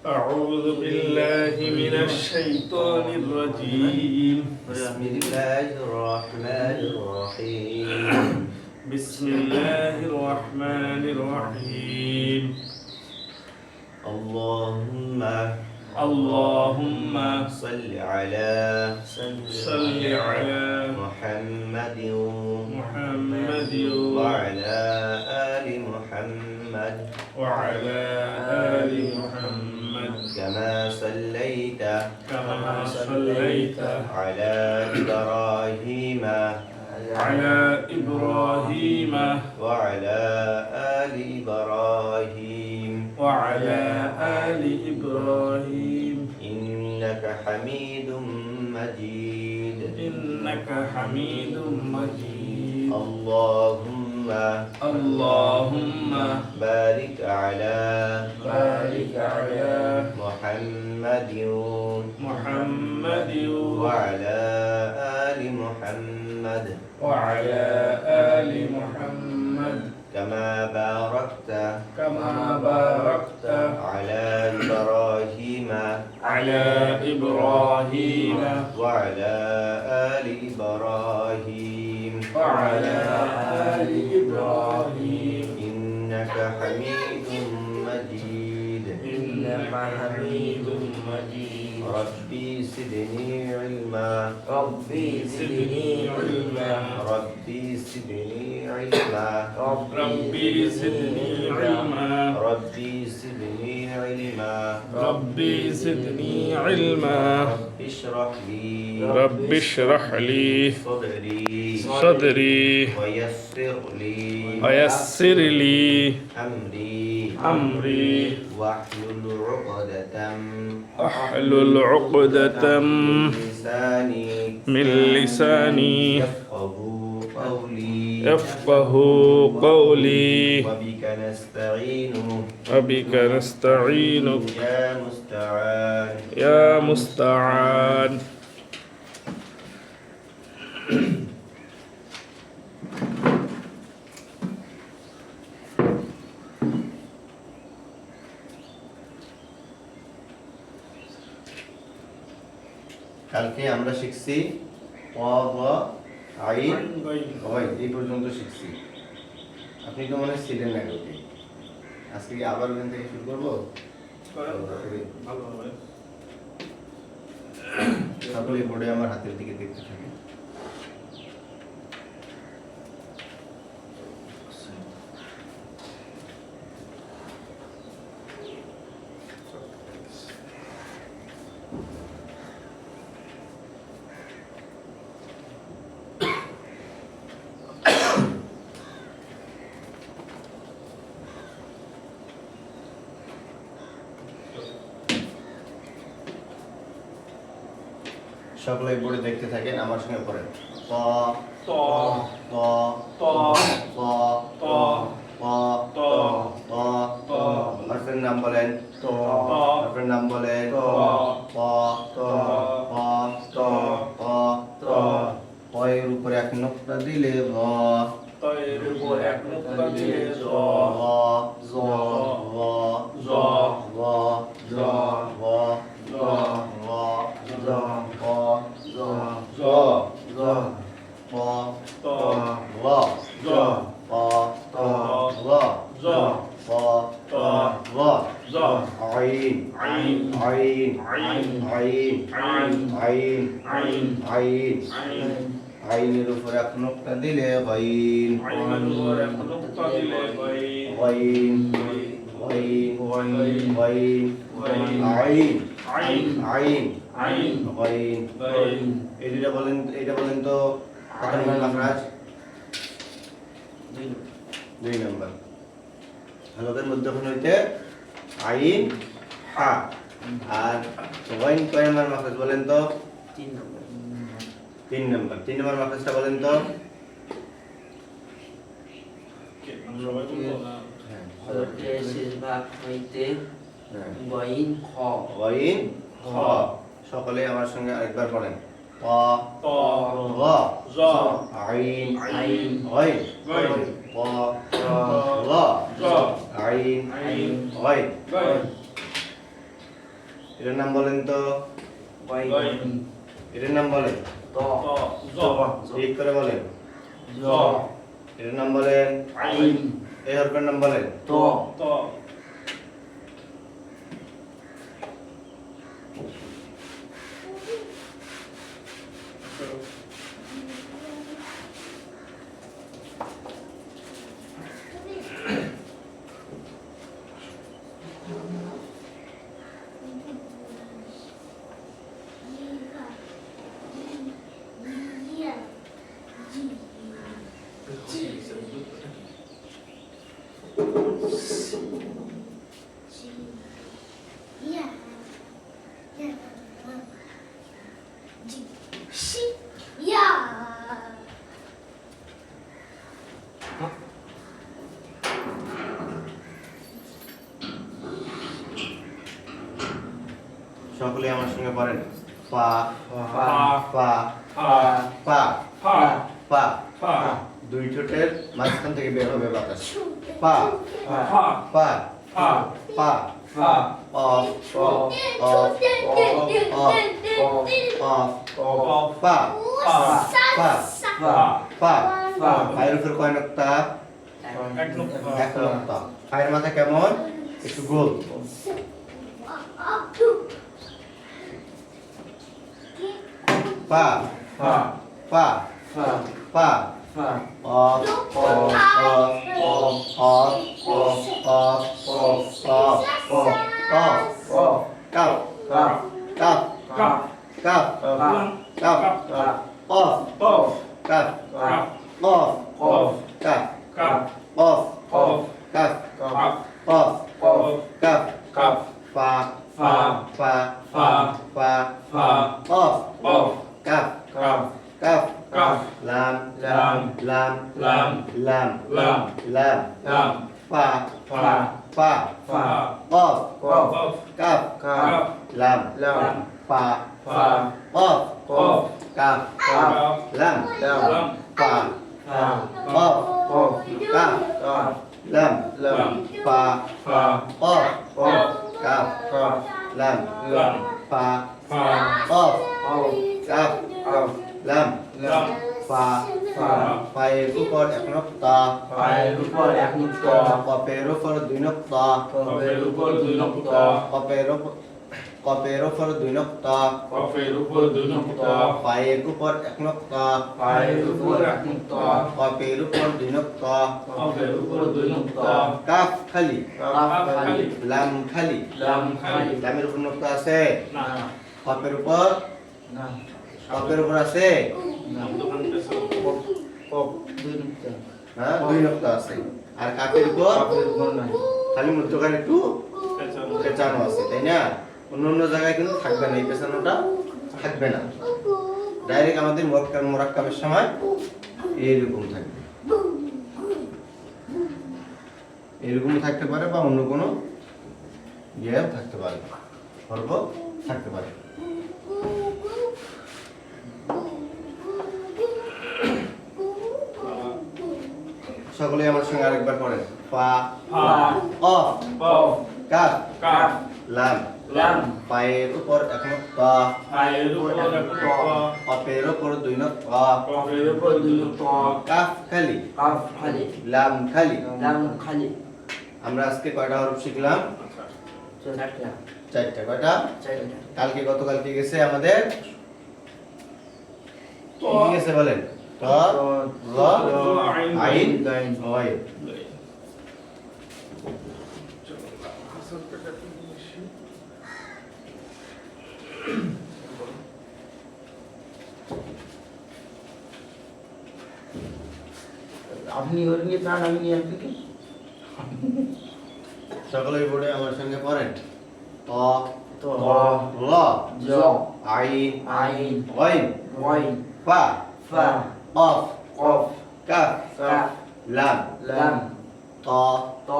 أعوذ بالله من الشيطان الرجيم بسم الله الرحمن الرحيم بسم الله الرحمن الرحيم اللهم صل على محمد وعلى آل محمد وعلى آل محمد كما صليت على إبراهيم وعلى آل إبراهيم إنك حميد مجيد اللهم بارك على محمد وعلى آل محمد كما باركت على إبراهيم وعلى آل إبراهيم إنك حميد مجيد ربي زدني علما ربي زدني علما ربي زدني علما رب اشرح لي صدري ويسر لي أمري واحلل عقدة من لساني يفقه قولي وبك نستعين يا مستعان কালকে আমরা শিখছি আইন এই পর্যন্ত শিখছি। আপনি তো মনে ছিলেন না কালকে। আজকে কি আবার ওখান থেকে শুরু করবো? সকলে বোর্ডে আমার হাতের দিকে দেখতে থাকে। সকলে বোর্ডে দেখতে থাকেন, আমার সঙ্গে পড়েন। আপনার নাম বলেন। এর উপরে এক নোক্তা দিলে আইনের উপরে এক নোক্তা দিলে গাইন এটা বলেন তো কত নম্বর মাখরাজ? 2 নম্বর। হলকের মধ্যখান হইতে আইন হা আর গাইন কয় নম্বর মাখরাজ বলেন তো? 3 নম্বর। 3 নম্বর মাখরাজটা বলেন তো? সকলে আমার সঙ্গে আরেকবার পড়েন। আইন এটার নাম বলেন তো, Ghain. এটার নাম বলেন, To. ঠিক করে বলেন, Zo. এটার নাম বলেন, Ain. এই হরফের নাম বলেন, To. সকলে আমার সঙ্গে পড়েন, পা Fa. পা Fa. পা Fa. পা, Fa. দুই ঠোঁটের মাঝখান থেকে বের হবে বাতাস, পা Fa. পা Fa. পা Fa. Of Fa. Of of Off. পা Fa. পা Fa. পা পা। পায়ের উপর কয় নক্তা, Ek nokta. এক নক্তা, পায়ের মাথা কেমন, একটু গোল, পা Fa. পা Fa. পা Fa. Of of of of of of of of of Off. Cup Kap. Cup Kap. Cup Kap. Cup Kap. Of Off. Cup Kap. Of Off. Cup Kap. Of Off. Cup Kap. Of Off. Cup Kap. পা Fa. পা Fa. পা Fa. Of Off. Cup Kap. Cup Kap. লাম Lam. লাম Lam. লাম Lam. লাম Lam. পা Fa. পা Fa. Of Off. Cup Kap. লাম Lam. পা Fa. Of Off. Cup Kap. লাম Lam. পা Fa. Of Off. Cup Kap. লাম Lam. পা Fa. Of Off. Cup Kap. লাম Lam. পা Fa. Of Off. Cup Off. লাম Lam. পা Fa. পায়ের উপর এক নক্তা পায়ের উপর এক নক্তা। কপের উপর দুই নক্তা কপের উপর দুই নক্তা। কপের উপর দুই নক্তা কপের উপর দুই নক্তা। পায়ের উপর এক নক্তা পায়ের উপর এক নক্তা। কপের উপর দুই নক্তা কপের উপর দুই নক্তা। কাফ খালি কাপ খালি। লাম খালি লাম খালি। লামের উপর নক্তা আছে না। কপের উপর না। কপের উপর আছে না। কপ কপ দুই নক্তা। হ্যাঁ দুই নক্তা আছে আর কাপের উপর কপের উপর নাই। খালি মধ্যখানে একটু পেঁচানো আছে তাই না, অন্য অন্য জায়গায় কিন্তু থাকবে না, এই পেঁচানোটা থাকবে না, ডাইরেক্ট আমাদের মোরাক্কাবের সময় এইরকম থাকবে, এরকম থাকতে পারে বা অন্য কোনো ইয়ে থাকতে পারে, হরফ থাকতে পারে। সকলে আমার সঙ্গে আরেকবার পড়েন, ফা ফা। Of of. Calf cup. লাম লাম। পায়ের উপর এক নক্তা পায়ের উপর এক নক্তা। কপের উপর দুই নক্তা কপের উপর দুই নক্তা। কাফ খালি কাপ খালি। লাম খালি। লাম খালি। আমরা আজকে কয়টা হরফ শিখলাম? চারটা। চারটা। কয়টা? চারটা। কালকে গতকালকে গেছে আমাদের কি গেছে বলেন? ত র আইন গাইন। গয়। আপনি ওর নিয়ে প্রাণ, আমি নিয়ে আপনি কি? সকলেই পড়ে আমার সঙ্গে পড়েন, ত তো র জ আইন আইন গয় ওয়াইন ফা ফা অফ কফ কাফ কাফ লাম লাম ত ত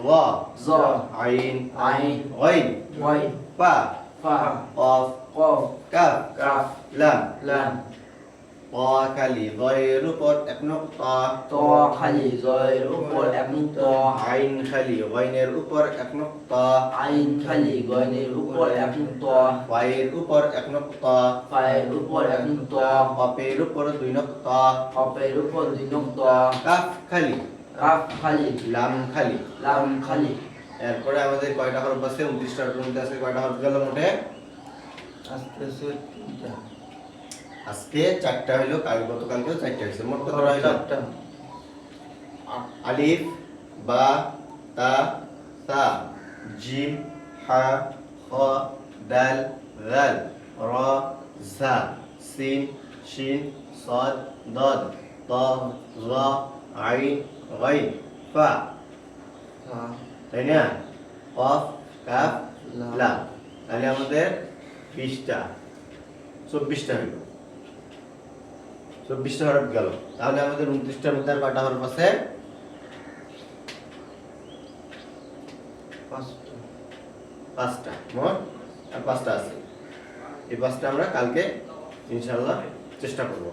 র জ আইন আইন গয় ওয়াইন ফা ফা অফ কফ কাফ কাফ লাম লাম ত খালি জয়ের উপর এক নুক্তা ত খালি জয়ের উপর এক নুক্তা আইন খালি গইনের উপর এক নুক্তা আইন খালি গয়নের উপর এক নুক্তা ফায়ের উপর এক নুক্তা ফায়ের উপর এক নুক্তা কপের উপর দুই নুক্তা কপের উপর দুই নুক্তা কাফ খালি কাফ খালি লাম খালি লাম খালি এরপরে আমাদের কয়টা হরফ আছে 29টা মধ্যে আছে কয়টা হরফ গেল মোটে আস্তে আস্তে তিনটা আজকে 4টা হইলো কাল গতকালকেও 4টা হইছে মোট কত হইলো চারটা আলিফ বা তা সা জিম হা খ দাল জাল র জা সিন শিন صاد ضاد ط ظ عين غين ফা তাই না কফ কাফ লাম তাহলে আমাদের 20টা 24টা হইল 24টা হরফ গেল তাহলে আমাদের 29টার মধ্যে আর কয়টা হরফ আছে পাঁচটা 5টা মোট আর 5টা আছে এই 5টা আমরা কালকে ইনশাআল্লাহ চেষ্টা করব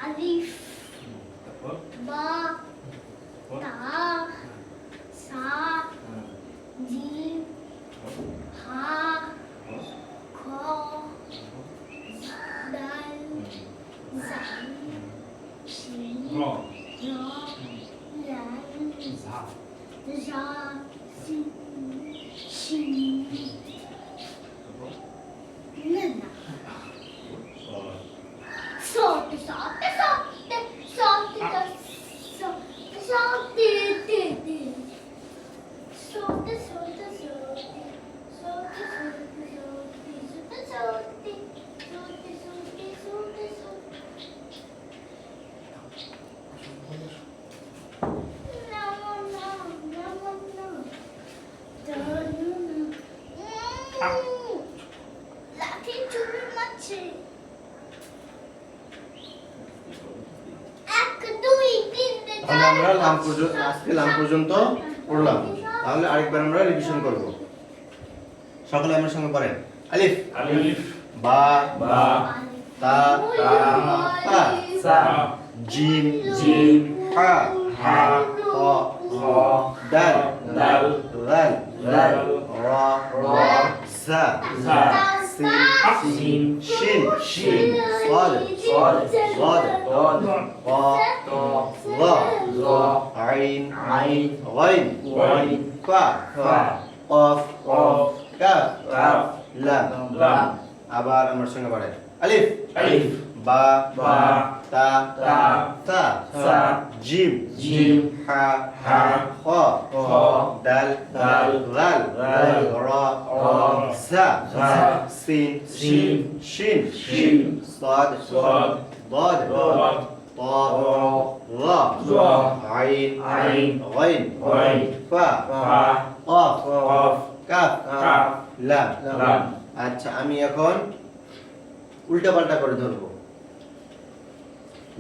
আলিফ বা তা সা জিম হা খ দাল জাল শিন র লাল ঝা সিন শিন না না Sorte, sorte, sorte, sorte, sorte, sorte, sorte, sorte, লাঠি চুরি মারছে তাহলে আমরা লাম পর্যন্ত আজকে লাম পর্যন্ত পড়লাম তাহলে আরেকবার আমরা রিভিশন করব সকলে আমার সঙ্গে পড়েন আলিফ আলিফ বা বা তা সা সা জিম জিম হা হা খ খ দাল দাল জাল জাল র র জা জা সিন সিন শিন صاد صاد ضاد ضاد ق ط ظ ظ عين عين غين غين فا فا قاف قاف كاف কাফ লাম লাম আবার আমার সঙ্গে পড়েন আলিফ আলিফ বা বা তা তা সা সা জিম জিম হা হা খ খ দাল দাল জাল জাল র র জা জা সিন সিন শিন শিন صاد صاد ضاد ضاد ط ظ ظ عين عين غين غين فا ফা قاف কফ কাফ কাফ লাম লাম আচ্ছা আমি এখন উল্টা পাল্টা করে ধরবো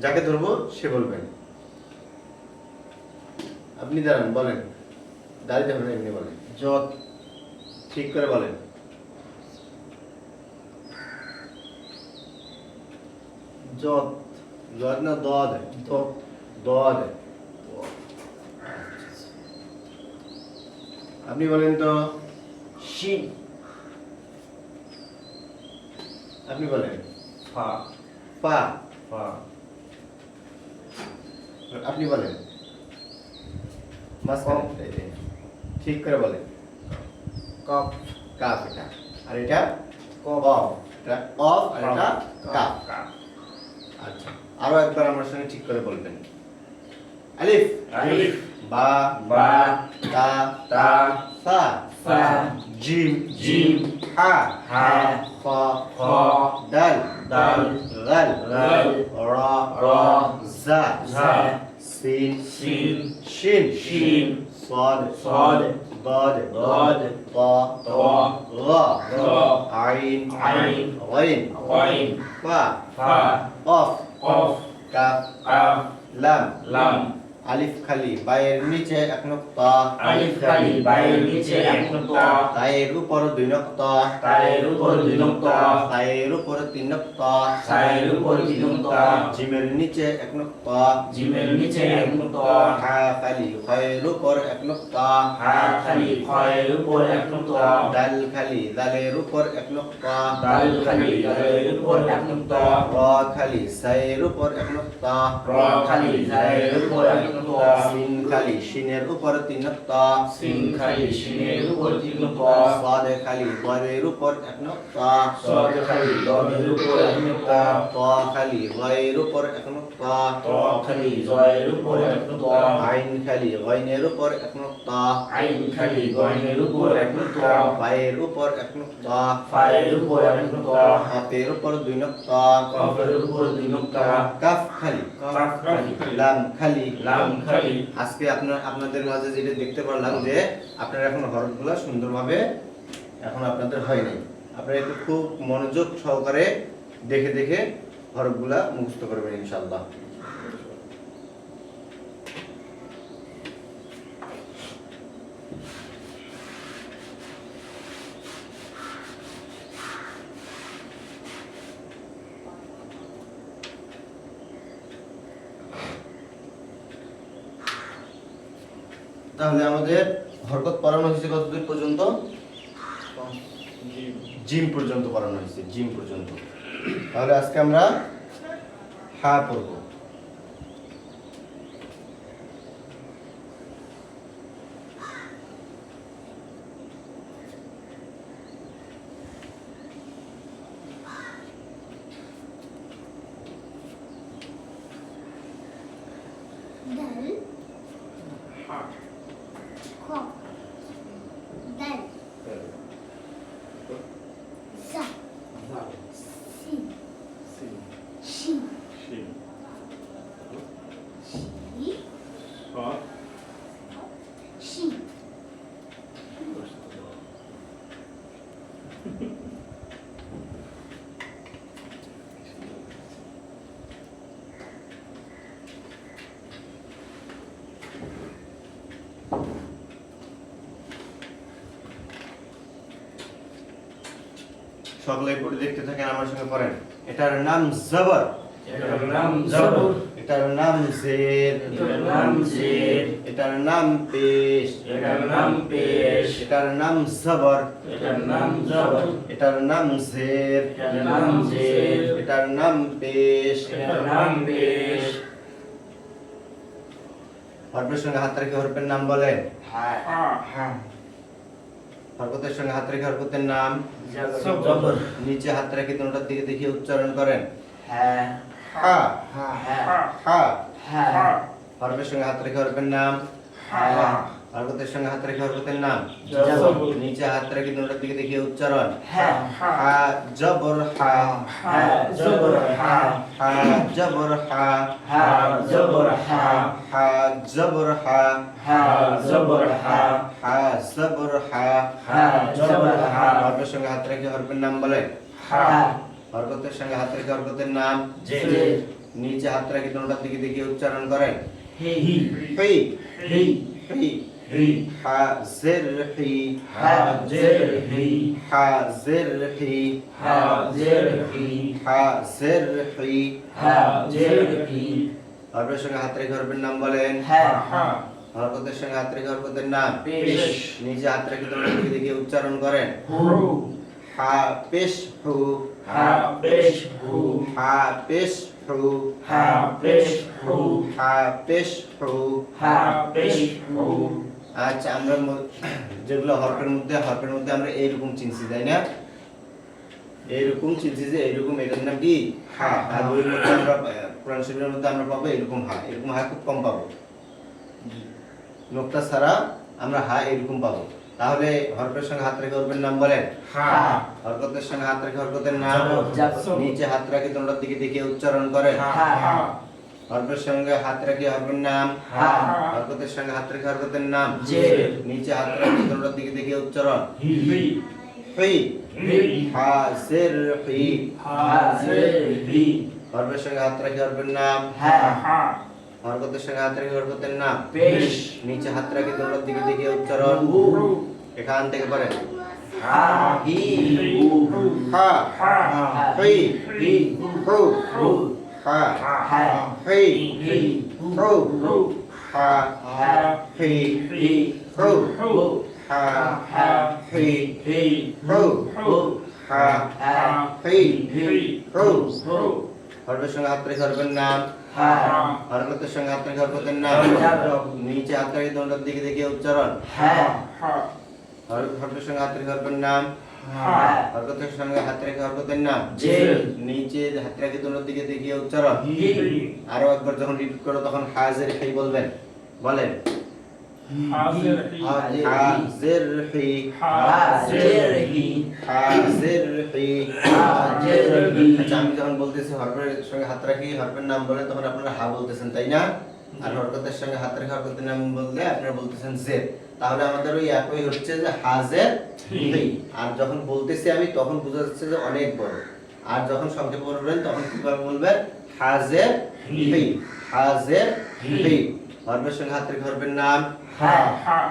যাকে ধরবো সে বলবেন আপনি দাঁড়ান বলেন দাঁড়িয়ে ধরুন এমনি বলেন যত ঠিক করে বলেন যত জদ না দদ দত দদ আপনি বলেন তো শিন আপনি বলেন ফা পা ফা আপনি বলেন মাঝখানে এই যে, ঠিক করে বলেন কফ কাফ এটা আর এটা কফ অফ এটা অফ আর এটা কাফ আচ্ছা আরো একবার আমার সঙ্গে ঠিক করে বলবেন আলিফ আলিফ বা বা তা তা সা সা জিম জিম হা হা খ খ দাল দাল গাল গাল র র জা ঝা সিন শিন শিন শিন صاد صاد ضاد ضاد طا طا غا غا عين عين غين غين فا ফা قاف কফ كاف কাফ لام লাম আলিফ খালি বায়ের নিচে এক নক্তা আলিফ খালি বায়ের নিচে এক নক্তা তায়ের উপর দুই নক্তা তায়ের উপর দুই নক্তা তায়ের উপর তিন নক্তা সায়ের উপর তিন নক্তা জিমের নিচে এক নক্তা জিমের নিচে এক নক্তা হা খালি খয়ের উপর এক নক্তা হা খালি খয়ের উপর এক নক্তা দাল খালি দালের উপর এক নক্তা দাল খালি দালের উপর এক নক্তা র খালি সায়ের উপর এক নক্তা র খালি জায়ের উপর এক নক্তা সিন খালি শিনের উপর তিন নক্তা সিন খালি শিনের উপর তিন নক্তা সাদ খালি দরের উপর এক নক্তা সদ খালি দমের উপর এক নক্তা ত খালি গয়ের উপর এক নক্তা ত খালি জয়ের উপর এক নক্তা আইন খালি গয়নের উপর এক নক্তা আইন খালি গয়নের উপর এক নক্তা পায়ের উপর এক নক্তা ফায়ের উপর এক নক্তা হাতের উপর দুই নক্তা কফের উপর দুই নক্তা কাফ খালি কাফ খালি লাম খালি লাম খালি আজকে আপনাদের মাঝে যেটা দেখতে পারলাম যে আপনারা এখন হরফগুলো সুন্দরভাবে এখন আপনাদের হয় নাই আপনারা একটু খুব মনোযোগ সহকারে দেখে দেখে হরফগুলা মুখস্থ করবেন ইনশাআল্লাহ তাহলে আমাদের হরকত পড়ানো হয়েছে কতদূর পর্যন্ত জিম পর্যন্ত পড়ানো হয়েছে জিম পর্যন্ত তাহলে আজকে আমরা হা পড়ব دل خاء دل زا سين شين شي شين সকলে পড়ে দেখতে থাকেন আমার সঙ্গে পড়েন এটার নাম জবর এটার নাম জবর এটার নাম জের এটার নাম জের এটার নাম পেশ এটার নাম পেশ এটার নাম জবর এটার নাম জবর এটার নাম জের এটার নাম জের এটার নাম পেশ এটার নাম পেশ হরফের সঙ্গে হাত রেখে হরফের নাম বলেন হ্যাঁ হ্যাঁ হরকতের সঙ্গে হাত রেখে হরকতের নাম জবর নিচে হাত রেখে দুটোর দিকে দেখিয়ে উচ্চারণ করেন হ্যাঁ হা হ্যাঁ হ্যাঁ হা হ্যাঁ হরফের সঙ্গে হাত রেখে হরফের নাম হ্যাঁ হরকতের সঙ্গে হাত রেখে হরকতের নাম জবর নিচে হাত রেখে দুটোর দিকে দেখিয়ে উচ্চারণ হ্যাঁ হা জবর হা হ্যাঁ জবর হ্যাঁ হা জবর হা হ্যাঁ জবর হ্যাঁ হা জবর হা হ্যাঁ জবর হ্যাঁ হা জবর হা হ্যাঁ জবর হ্যাঁ হরফের সঙ্গে হাত রেখে হরফের নাম বলেন হ্যাঁ হরকতের সঙ্গে হাত রেখে হরকতের নাম জের নিচে হাত রেখে দুটোর দিকে দেখিয়ে উচ্চারণ করেন হি হি হি হি হি হা জের হি হ্যাঁ জের হি হা জের হি হ্যাঁ জের হি হা জের হি হ্যাঁ জের হি হরফের সঙ্গে হাত রেখে হরফের নাম বলেন হ্যাঁ হরকতের সঙ্গে হাত রেখে হরকতের নাম পেশ নিচে হাত রেখে দুটোর দিকে দেখিয়ে উচ্চারণ করেন হু হা পেশ হু হ্যাঁ পেশ হু হা পেশ হু হা পেশ হু হা পেশ হু হা পেশ হু আচ্ছা আমরা যেগুলো হরফের মধ্যে আমরা এইরকম চিনছি তাই না এইরকম চিনছি যে এইরকম এটার নাম কি হা আর বইয়ের মধ্যে আমরা কোরআন শরীফের মধ্যে আমরা পাবো এরকম হা খুব কম পাবো নোক্তা ছাড়া আমরা হা এরকম পাবো তাহলে হরফের সঙ্গে হাত রেখে হরফের নাম বলেন হা হরকতের সঙ্গে হাত রেখে হরকতের নাম জবর নিচে হাত রেখে তোমরা দিকে দিকে উচ্চারণ করেন হা হরফের সঙ্গে হাত রেখে হরফের নাম হা হরকতের সঙ্গে হাত রেখে হরকতের নাম জের নিচে হাত রেখে তোমরা দিকে দিকে উচ্চারণ হি হি হি হা জের হি হা জের হি হরফের সঙ্গে হাত রেখে হরফের নাম হা হরকতের সঙ্গে হাত রেখে হরকতের নাম পেশ নিচে হাত রেখে তোমরা দিকে দিকে উচ্চারণ হু এখান থেকে করেন হা হি হু হা হা হি হি হু হু হা হা হি হি হু হু হা হা হি হি হু হু হা হা হি হি হু হু হা হা হি হি হু হু হরফের সঙ্গে হাত রেখে হরফের নাম হা হরকতের সঙ্গে হাত রেখে হরকতের নাম জবর নিচে হাত রেখে তোমরা দিকে দিকে উচ্চারণ হা হরফের সঙ্গে হাত রেখে হরফের নাম হা হরকতের সঙ্গে হাত রেখে হরকতের নাম জের নিচে হাত রেখে তোমরা দিকে দিকে উচ্চারণ হি আরো একবার যখন রিপিট করো তখন হাজের হি বলবেন বলেন হাজের হি হাজের হি হাজের হি হাজের হি আচ্ছা আমি যখন বলতেছি হরফের সঙ্গে হাত রাখি হরফের নাম বলেন তখন আপনারা হা বলতেছেন তাই না আর হরকতের সঙ্গে হাত রেখে হরকতের নাম বললে আপনারা বলতেছেন জের তাহলে আমাদের ওই একই হচ্ছে যে হাজের হি আর যখন বলতেছি আমি তখন বোঝা যাচ্ছে যে অনেক বড় আর যখন সংক্ষেপে বলবেন তখন কিভাবে বলবেন হাজের হি হাজের হি হরফের সঙ্গে হাত রেখে হরফের নাম হা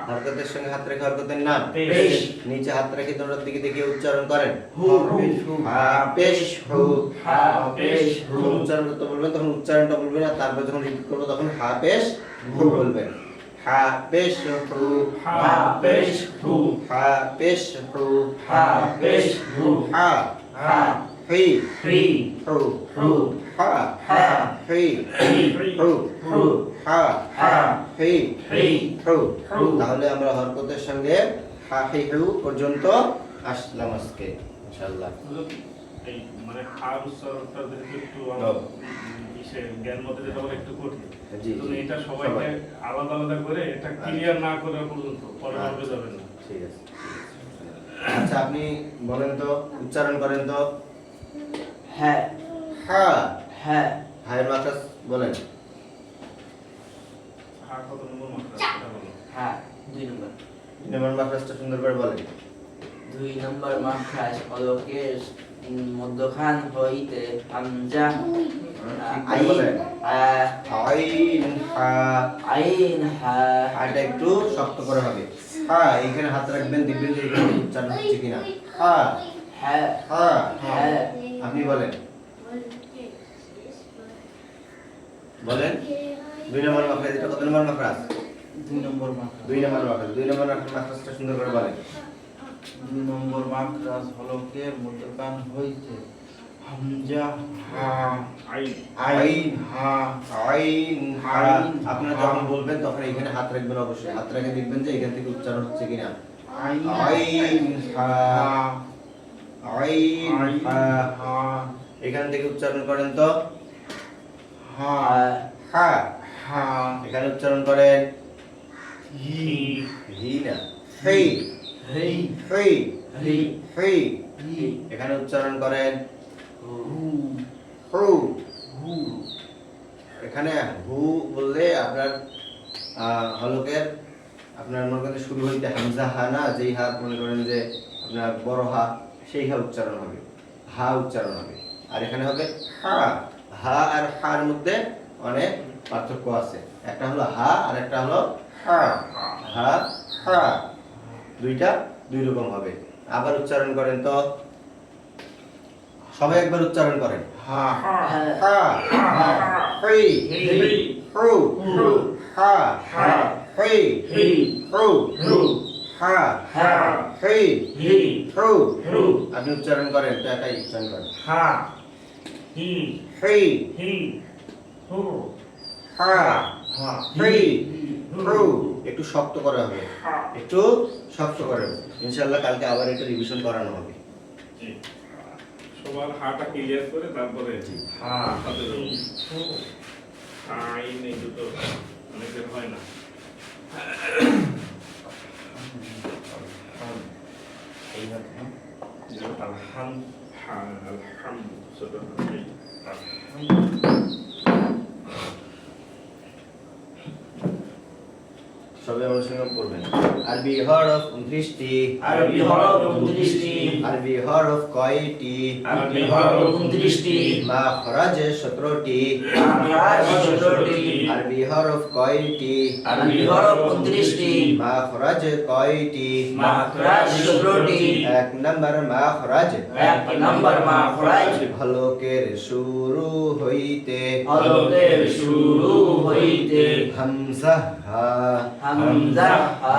হরকতের সঙ্গে হাত রেখে হরকতের নাম পেশ নিচে হাত রেখে তোমরা দিকে দিকে উচ্চারণ করেন হু হা পেশ হু হা পেশ হু যখন উচ্চারণ করতে বলবেন তখন উচ্চারণটা বলবেন আর তারপর যখন রিপিট করবো তখন হা পেশ হু বলবেন হা পেশ হু হা পেশ হু হা পেশ হু হা পেশ হু হা হা হি হি হু হু হা হা হি হি হু হু হা হা হি হি হু হু তাহলে আমরা হরকতের সঙ্গে হা হি হু পর্যন্ত আসলাম আজকে ইনশাআল্লাহ এই মানে হার উচ্চারণটা যেহেতু একটু ও। বিশেষ জ্ঞান মতে যেটা বলে একটু কঠিন জি তো জি এটা সবাইকে আলাদা আলাদা করে এটা ক্লিয়ার না করে পর্যন্ত পরবর্তী যাবে না ঠিক আছে আচ্ছা আপনি বলেন তো উচ্চারণ করেন তো হ্যাঁ হা হ্যাঁ হায়ের মাত্রা বলেন হার কত নম্বর মাত্রা এটা বলো হ্যাঁ 2 নম্বর নিম্ন মাত্রাটা সুন্দর করে বলেন 2 নম্বর মাত্রায় হলকের মধ্যখান হইতে হামজা ঠিক বলেন আইন আইন হা আইন হা হাটা একটু শক্ত করে হবে হা এখানে হাত রাখবেন দেখবেন যে এখানে উচ্চারণ হচ্ছে কিনা হা হ্যাঁ হা হ্যাঁ আপনি বলেন বলেন 2 নম্বর মাত্রা এটা কত নম্বর মাত্রা 2 নম্বর মাত্রা 2 নম্বর মাত্রা 2 নম্বর মাত্রাটা সুন্দর করে বলেন 2 নম্বর মাত্রা হলকের মধ্যখান হইতে হামজা হা আইন আইন হা আইন হা আইন, আপনারা হা। যখন বলবেন তখন এখানে হাত রাখবেন অবশ্যই হাত রেখে দেখবেন যে এখান থেকে উচ্চারণ হচ্ছে কিনা আইন আইন হা আইন হা হা এখান থেকে উচ্চারণ করেন তো হা হা হা এখানে উচ্চারণ করেন হি হি না হেই হেই হেই হি হেই হি এখানে উচ্চারণ করেন হু হু হু এখানে হু বললে আপনার হলকের আপনার মনে করেন শুরু হইতে হামজা হা না যেই হা মনে করেন যে আপনার বড় হা সেই হা উচ্চারণ হবে হা উচ্চারণ হবে আর এখানে হবে হা হা আর হার মধ্যে অনেক পার্থক্য আছে একটা হলো হা আর একটা হলো হা হা হা দুইটা দুই রকম হবে আবার উচ্চারণ করেন তো সবাই একবার উচ্চারণ করেন হা হা হি হি হু হু হা হা হি হি হু হু হা হা হি হি হু হু আপনি উচ্চারণ করেন তো একাই উচ্চারণ করেন হা হি হি হি হু হা হা হি হু একটু শক্ত করা হবে, একটু শক্ত করে ইনশাআল্লাহ কালকে আবার একটু রিভিশন করানো হবে। জি সবার হাটা ক্লিয়ার করে তারপরে হা হাতে দেবো আইন এই দুটো অনেকের হয় না এইভাবে আলহাম হা আলহাম ছোট সবাই আমার সঙ্গে পড়বেন। আরবি হরফ 29টি, আরবি হরফ 29টি, আরবি হরফ কয়টি, আরবি হরফ 29টি, মাখরাজ 17টি, মাখরাজ 17টি, আরবি হরফ কয়টি, আরবি হরফ 29টি, মাখরাজ কয়টি, মাখরাজ 17টি, 1 নম্বর মাখরাজ, 1 নম্বর মাখরাজ, হলকের শুরু হইতে, হলকের শুরু হইতে, হামজা হা, হামজা হা,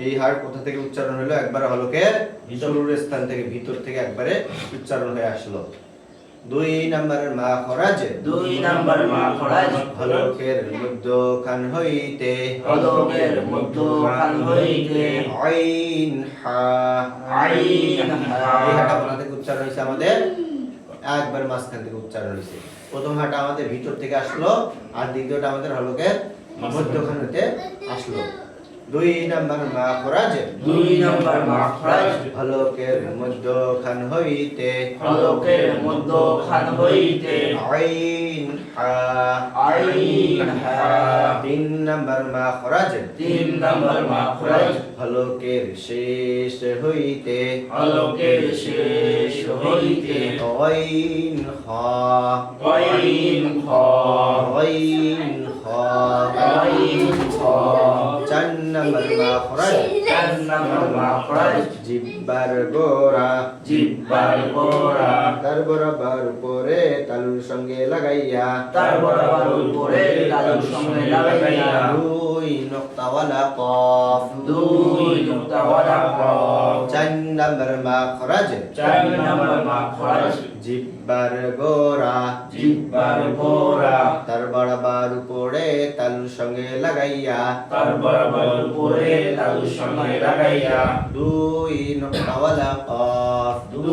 এই হার কোথা থেকে উচ্চারণ হলো? একবার হলকের শুরুর স্থান থেকে, ভিতর থেকে একবারে উচ্চারণ হয়ে আসলো। 2 নম্বরের মাখরাজ, 2 নম্বর মাখরাজ, হলকের মধ্যখান হইতে, হলকের মধ্যখান হইতে, আইন হা, আইন হা, এই হাটা কোথা থেকে উচ্চারণ হয়েছে? আমাদের একবার মাঝখান থেকে উচ্চারণ হয়েছে। প্রথম হাটা আমাদের ভিতর থেকে আসলো, আর দ্বিতীয়টা আমাদের হলকের মধ্যখান হতে আসলো। 2 নম্বর মাখরাজ, 2 নম্বর মাখরাজ, হলকের মধ্যখান হইতে, হলকের মধ্যখান হইতে, আইন হা, আইন হা, 3 নম্বর মাখরাজ, 3 নম্বর মাখরাজ, হলকের শেষ হইতে, হলকের শেষ হইতে, আইন হা, আইন খ, আইন হা, আইন খ, 4 নম্বর মাখরাজ, 4 নম্বর মাখরাজ, জিহ্বার গোড়া, জিহ্বার গোড়া, তার বরাবর উপরে তালুর সঙ্গে লাগাইয়া, তার বরাবর উপরে তালুর সঙ্গে লাগাইয়া, 2 নোক্তাওয়ালা কফ, 2 নুক্তাওয়ালা কফ, 4 নম্বর মাখরাজ, 4 নম্বর মাখরাজ, জিহ্বার গোড়া, জিহ্বার গোড়া, তার বরাবর উপরে তালুর সঙ্গে লাগাইয়া, তার বরাবর উপরে তালুর সঙ্গে লাগাইয়া, 2 নোক্তাওয়ালা কফ, 2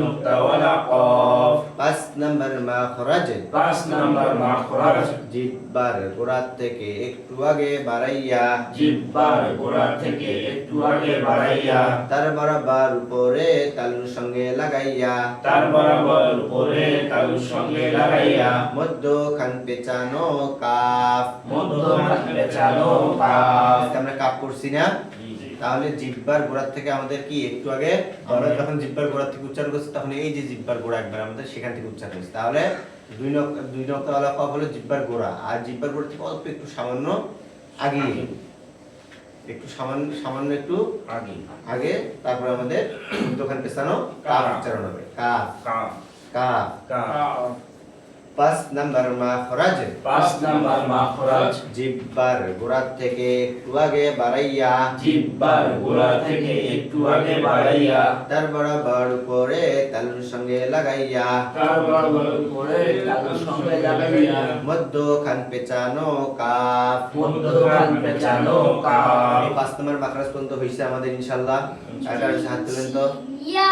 নুক্তাওয়ালা কফ, 5 নম্বর মাখরাজ, 5 নম্বর মাখরাজ, জিহ্বার গোড়া থেকে একটু আগে বাড়াইয়া, জিহ্বার গোড়া থেকে একটু আগে বাড়াইয়া, তার বরাবর উপরে তালুর সঙ্গে লাগাইয়া, তার বরাবর উপরে তালুর সঙ্গে লাগাইয়া, মধ্যখান পেঁচানো কাফ, মধ্যখান পেঁচানো কাফ, আজকে আমরা কাপ করছি না? তাহলে জিহ্বার গোড়া থেকে আমাদের কি একটু আগে আমরা যখন জিহ্বার গোড়া থেকে উচ্চারণ করছি তখন এই যে জিহ্বার গোড়া একবার আমাদের সেখান থেকে উচ্চারণ হচ্ছে। তাহলে 2 নক্তাওয়ালা কফ হলো জিহ্বার গোড়া, আর জিহ্বার গোড়া থেকে অল্প একটু সামান্য আগে, একটু সামান্য একটু আগে, তারপর আমাদের মধ্যখান পেছানো কাফ উচ্চারণ হবে। কাফ কাফ কাফ। কাফ 5 নাম্বার মাখরাজ, 5 নম্বর মাখরাজ, জিহ্বার গোড়া থেকে একটু আগে বাড়াইয়া, জিহ্বার গোড়া থেকে একটু আগে বাড়াইয়া, তার বরাবর উপরে তালুর সঙ্গে লাগাইয়া, তার বরাবর উপরে তালুর সঙ্গে লাগাইয়া, মধ্যখান পেঁচানো কাফ। মধ্যখান পেঁচানো কাফ, এই 5 নম্বর মাখরাজ পর্যন্ত হইছে আমাদের ইনশাআল্লাহ। এটা হাত তুলেন তো, ইয়া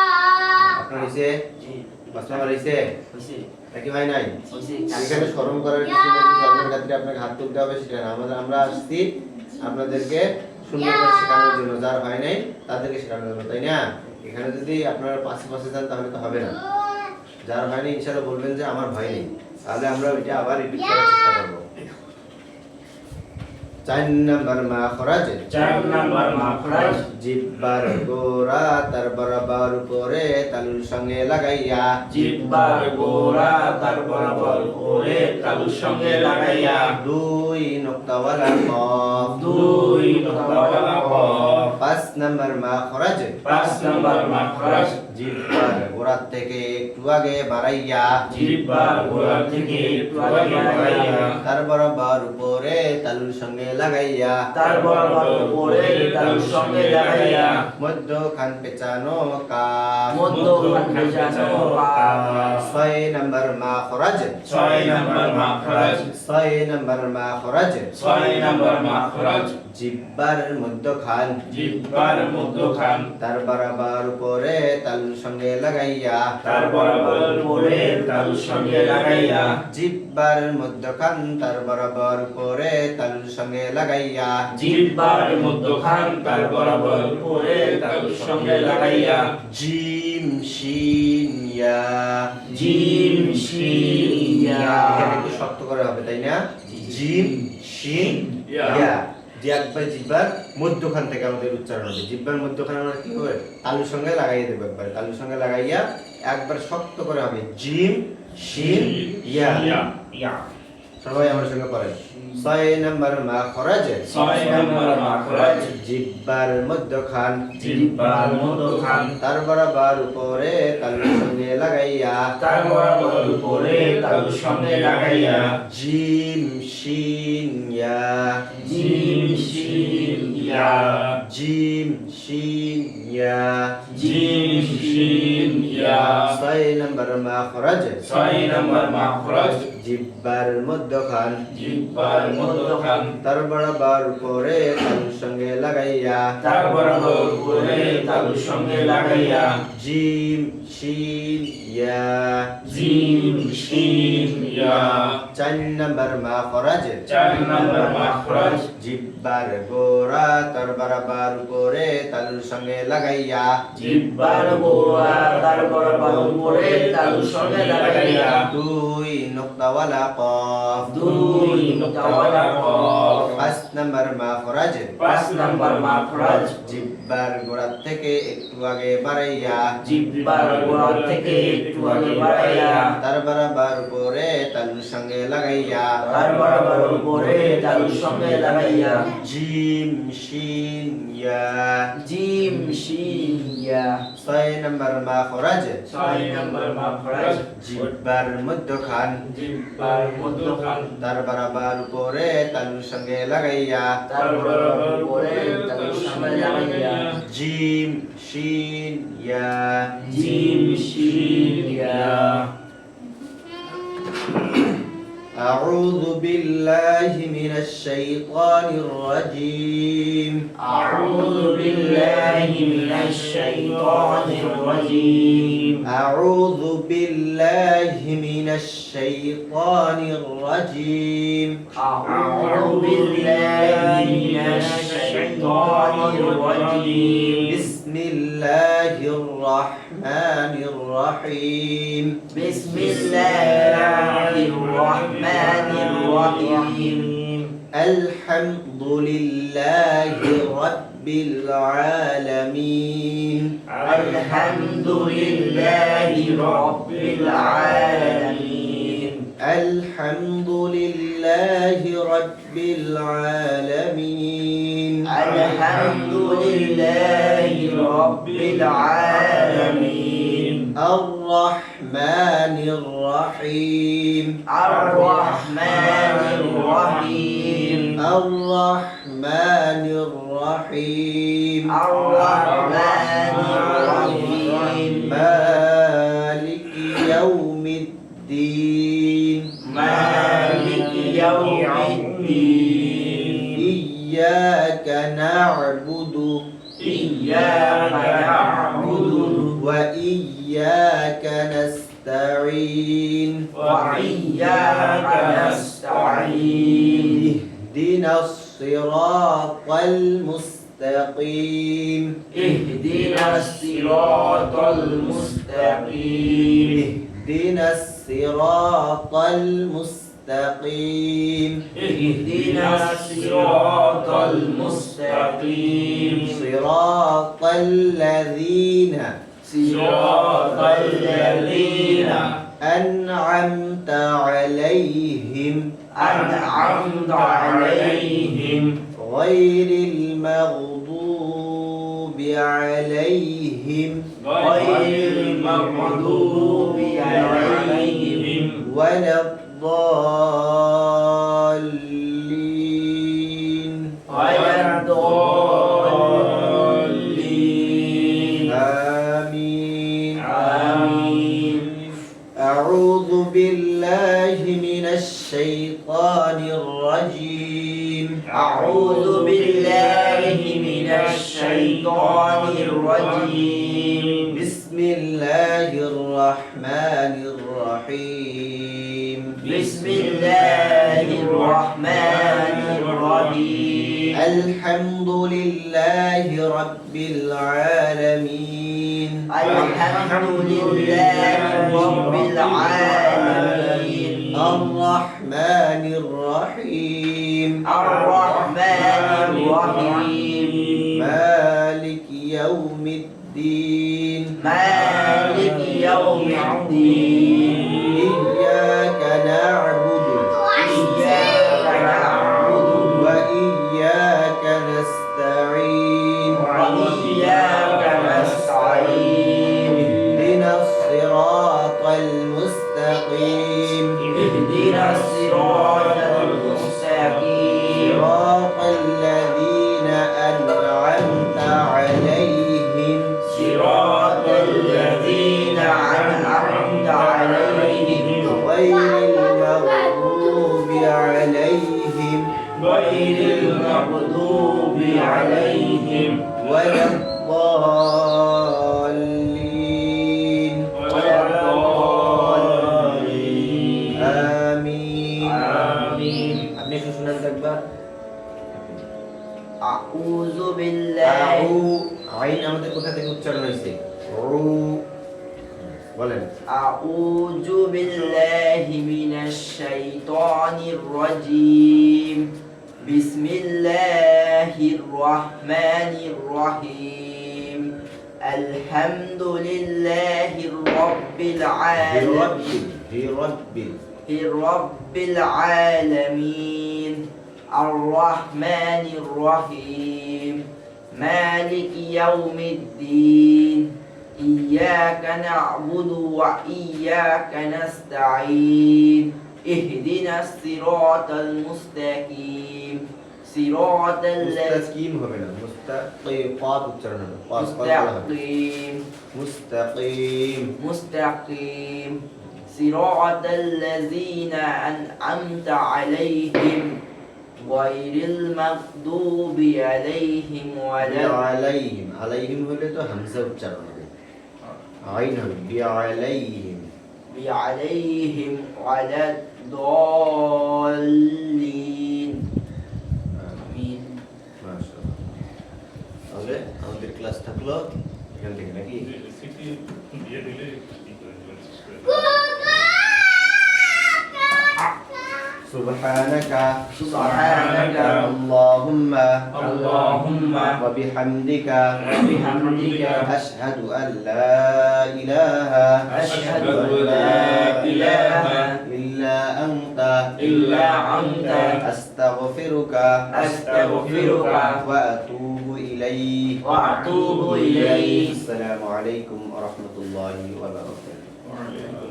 আপনার হইছে? 5 নম্বর হইছে নাকি ভাই নাই? হইছে, এখানে স্মরণ করার কিছু নেই, স্মরণের ক্ষেত্রে আপনাকে হাত তুলতে হবে সেটা না। আমরা আসছি আপনাদেরকে সুন্দর করে শেখানোর জন্য, যার হয় নাই তাদেরকে শেখানোর জন্য, তাই না? এখানে যদি আপনারা পাশে পাশে যান তাহলে তো হবে না। যার হয় নাই ইনশাআল্লাহ বলবেন যে আমার ভয় নেই, তাহলে আমরা ওইটা আবার রিপিট করার চেষ্টা করব। 4 নম্বর মাখরাজ, 4 নম্বর মাখরাজ, জিহ্বার গোড়া তার বরাবর উপরে তালুর সঙ্গে লাগাইয়া, জিহ্বার গোড়া তার বরাবর উপরে তালুর সঙ্গে লাগাইয়া, 2 নোক্তাওয়ালা কফ, 2 নুক্তাওয়ালা কফ, 5 নম্বর মাখরাজ, 5 নম্বর মাখরাজ, জিহ্বার গোড়া গোড়ার থেকে একটু আগে বাড়াইয়া জিহ্বার গোড়া থেকে একটু আগে বাড়াইয়া তার বরাবর উপরে তালুর সঙ্গে লাগাইয়া তার বরাবর উপরে তালুর সঙ্গে লাগাইয়া মধ্যখান পেঁচানো কাফ মধ্যখান পেঁচানো কাফ 6 নম্বর মাখরাজ 6 নম্বর মাখরাজ 6 নম্বর মাখরাজ 6 নম্বর মাখরাজ জিহ্বার মধ্যখান জিহ্বার মধ্যখান তার বরাবর উপরে তালুর সঙ্গে লাগাইয়া তার বরাবর উপরে তালুর সঙ্গে লাগাইয়া জিহ্বার মধ্যখান তার বরাবর উপরে তালুর সঙ্গে লাগাইয়া জিহ্বার মধ্যখান তার বরাবর উপরে তালুর সঙ্গে লাগাইয়া জিম শিন ইয়া জিম শিন ইয়া এখানে একটু শক্ত করে হবে তাই না জিম শিন ইয়া। ইয়া যে একবার জিহ্বার মধ্যখান থেকে আমাদের উচ্চারণ হবে জিহ্বার মধ্যখানে আমরা কি হবে তালুর সঙ্গে লাগাইয়া দেব একবার তালুর সঙ্গে লাগাইয়া একবার শক্ত করে হবে জিম শিন ইয়া ইয়া। সবাই আমার সঙ্গে পড়ে 6 নম্বর মাখরাজ 6 নম্বর মাখরাজ জিহ্বার মধ্যখান জিহ্বার মধ্যখান তার বরাবর উপরে তালুর সঙ্গে লাগাইয়া তার বরাবর উপরে তালুর সঙ্গে লাগাইয়া জিম শিন ইয়া জিম শিন ইয়া জিম শিন ইয়া জিম শিন ইয়া 6 নম্বর মাখরাজ 6 নম্বর মাখরাজ জিহ্বার মধ্যখান জিহ্বার মধ্যখান তার বরাবর উপরে তালুর সঙ্গে লাগাইয়া তার বরাবর উপরে তালুর সঙ্গে লাগাইয়া জিম শিন ইয়া জিম শিন ইয়া 4 নম্বর মাখরাজ 4 নম্বর মাখরাজ জিহ্বার গোড়া তার বরাবর উপরে তালুর সঙ্গে লাগাইয়া জিহ্বার গোড়া তার বরাবর উপরে তালুর সঙ্গে লাগাইয়া 2 নুক্তাওয়ালা কফ 2 নুক্তাওয়ালা কফ 5 নম্বর মাখরাজ 5 নম্বর মাখরাজ জিহ্বার গোড়া থেকে একটু আগে বাড়াইয়া জিহ্বার গোড়া থেকে একটু আগে বাড়াইয়া তার বরাবর উপরে তালুর সঙ্গে লাগাইয়া তার বরাবর উপরে তালুর সঙ্গে লাগাইয়া জিম শিন ইয়া জিম শিন ইয়া 6 নম্বর মাখরাজ 6 নম্বর মাখরাজ জিহ্বার মধ্যখান জিহ্বার মধ্যখান তার বরাবর উপরে তালুর সঙ্গে লাগাইয়া তার বরাবর উপরে তালুর সঙ্গে লাগাইয়া জিম শিন ইয়া জিম শিন ইয়া أعوذ بالله من الشيطان الرجيم أعوذ بالله من الشيطان الرجيم أعوذ بالله من الشيطان الرجيم أعوذ بالله من الشيطان الرجيم بسم الله الرحمن الرحيم بسم الله الرحمن الرحيم الحمد لله رب العالمين الحمد لله رب العالمين الحمد لله رب العالمين الحمد لله رب العالمين الرحمن الرحيم الرحمن الرحيم الرحمن الرحيم الرحمن الرحيم مالك يوم الدين مالك يوم الدين إياك نعبد إياك نعبد وإياك نستعين وإياك نستعين اهدنا الصراط المستقيم اهدنا الصراط المستقيم اهدنا الصراط المستقيم اهدنا الصراط المستقيم صراط الذين صراط الذين أنعمت عليهم أنعمت عليهم غير المغضوب عليهم غير المغضوب عليهم ولا الضالين غير الضالين آمين آمين أعوذ بالله من الشيطان الرجيم أعوذ بالله من الشيطان الرجيم بسم الله الرحمن الرحيم بسم الله الرحمن الرحيم الحمد لله رب العالمين الحمد لله رب العالمين الرحمن الرحيم الرحمن الرحيم مالك يوم الدين مالك يوم الدين إياك نعبد إياك نعبد وإياك نستعين وإياك نستعين اهدنا الصراط المستقيم اهدنا الصراط المستقيم صراط الذين أنعمت عليهم صراط الذين أنعمت عليهم غير المغضوب عليهم غير المغضوب عليهم ولا الضالين ولا الضالين آمين آمين আপনি একটু শুনেন তো একবার أعوذ بالله আইন আমাদের কোথা থেকে উচ্চারণ হয়েছে বলেন أعوذ بالله من الشيطان الرجيم بسم الله الرحمن الرحيم الحمد لله رب العالمين رب العالمين الرحمن الرحيم مالك يوم الدين إياك نعبد وإياك نستعين اهدنا الصراط المستقيم صراط الذين মুস্তাকিম হবে না মুস্তাকিম পাদ উচ্চারণ হবে পাস করা হবে مستقيم মুস্তাকিম مستقيم صراط الذين أنعمت عليهم غير المغضوب عليهم ولا আলাইহিম আলাইহিম হলে তো হামজা উচ্চারণ হবে আইন হবে বিআলাইহিম عليهم ولا الضالين آمين মাশাআল্লাহ তাহলে আমাদের ক্লাস থাকলো এখান থেকে নাকি সিটি দিয়ে দিলে ঠিক করে দিবেন سبحانك سبحانك اللهم اللهم وبحمدك وبحمدك أشهد أن لا إله أشهد أن لا إله إلا أنت إلا أنت أستغفرك أستغفرك وأتوب إليك وأتوب إليك السلام عليكم ورحمة الله وبركاته وعليكم